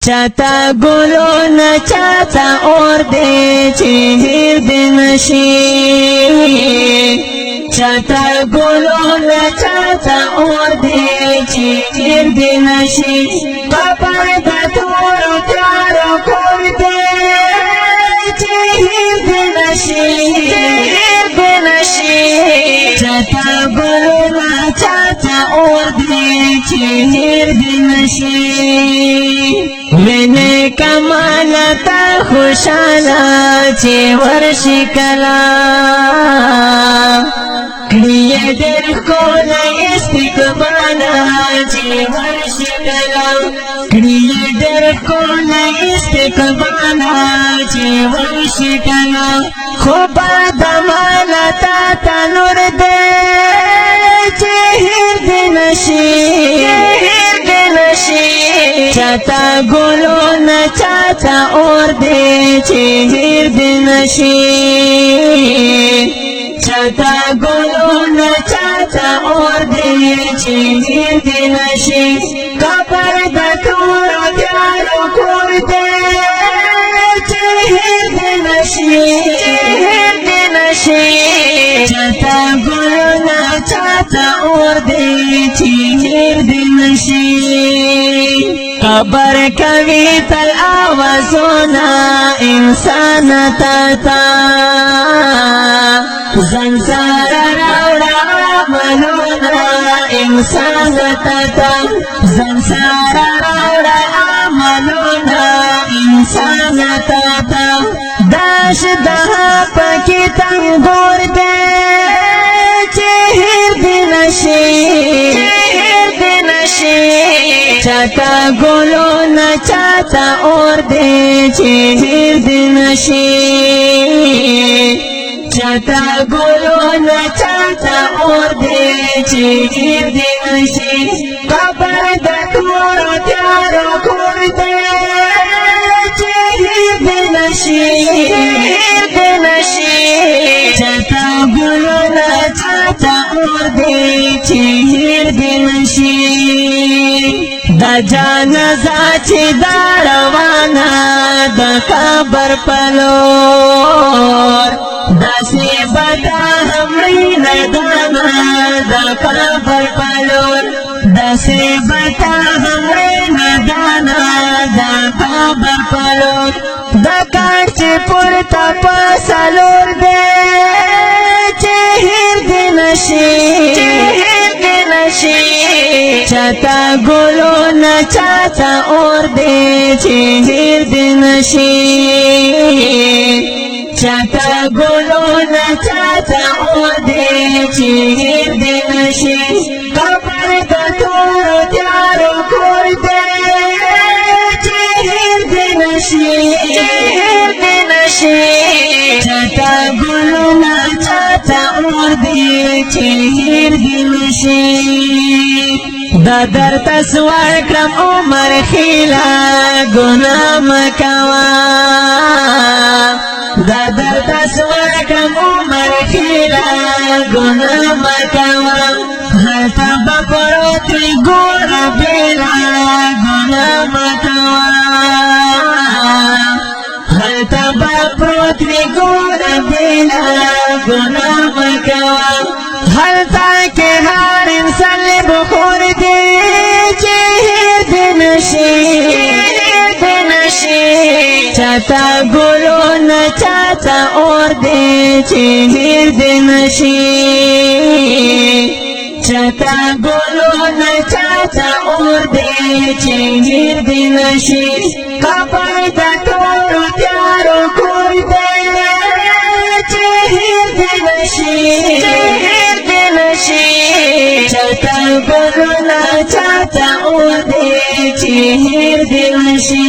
چاہتا گلو نہ چاہتا اور دے چہر دن شی چاہتا گلو نہ چاہتا اور دے چہر دن شی پاپا دا تور تیارو کور دے چہر دن شی چاہتا گلو نہ چاہتا اور دے چہر دن شی وینے کمالتا خوشالا چی ورشی کلا کڑیے در کولا استقبالا چی ورشی کلا کڑیے در کولا استقبالا چی ورشی کلا خوبا دمالتا تنور دے چہر دنشی چاہتا گلو نہ چاہتا اور دے چہر دن شی چاہتا گلو نہ چاہتا اور دے چہر دن شی کپر دا تور تیارو کور دے چہر دن شی چاہتا گلو نہ چاہتا اور دے چہر دن شی خبر کوي تل آوازونا انسان تاتا زنسار راوڑا آمنونا انسان تاتا زنسار راوڑا آمنونا انسان تاتا داش دہا پکی تنگور دے چہر دن شی چاہتا گلو نہ چاہتا اور دے چہر دن شی چاہتا گلو نہ چاہتا اور دے چہر دن شی قبر دا تور تیارو کور دے چہر دن شی چاہتا گلو نہ چاہتا اور دے چہر دن شی دا جانزا چی دا روانا دا خبر پلور دا سی بتا ہمری ندانا دا خبر پلور دا سی بتا ہمری ندانا دا خبر پلور دا کار چی پورتا پاسالور دے چہر دن شی چاہتا گلو نہ چاہتا اور دے چہر دن شی چاہتا گلو نہ چاہتا اور دے چہر دن شی قبر دا تور تیارو کور دے چہر دن شی چاہتا گلو نہ چاہتا اور دے چہر دن شی دا در تسوار کرم عمر خیلا گناہ مکوا دا در تسوار کرم عمر خیلا گناہ مکوا ہر تبا پروتری گور بیلا گناہ مکوا ہر تبا پروتری گور بیلا گناہ مکوا ہر تاک ہر انسان بخور دے چہر دن شی چاہتا گلو نہ چاہتا اور دے چہر دن شی چاہتا گلو نہ چاہتا اور دے چہر دن شی قبر دا تور تیارو کور دے چہر دن شی چاہتا گلو نہ چاہتا اور دے چہر دن شی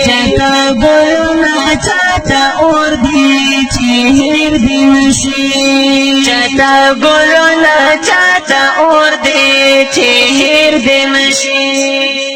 چاہتا گلو نہ چاہتا اور دے چہر دن شی چاہتا گلو نہ چاہتا اور دے چہر دن شی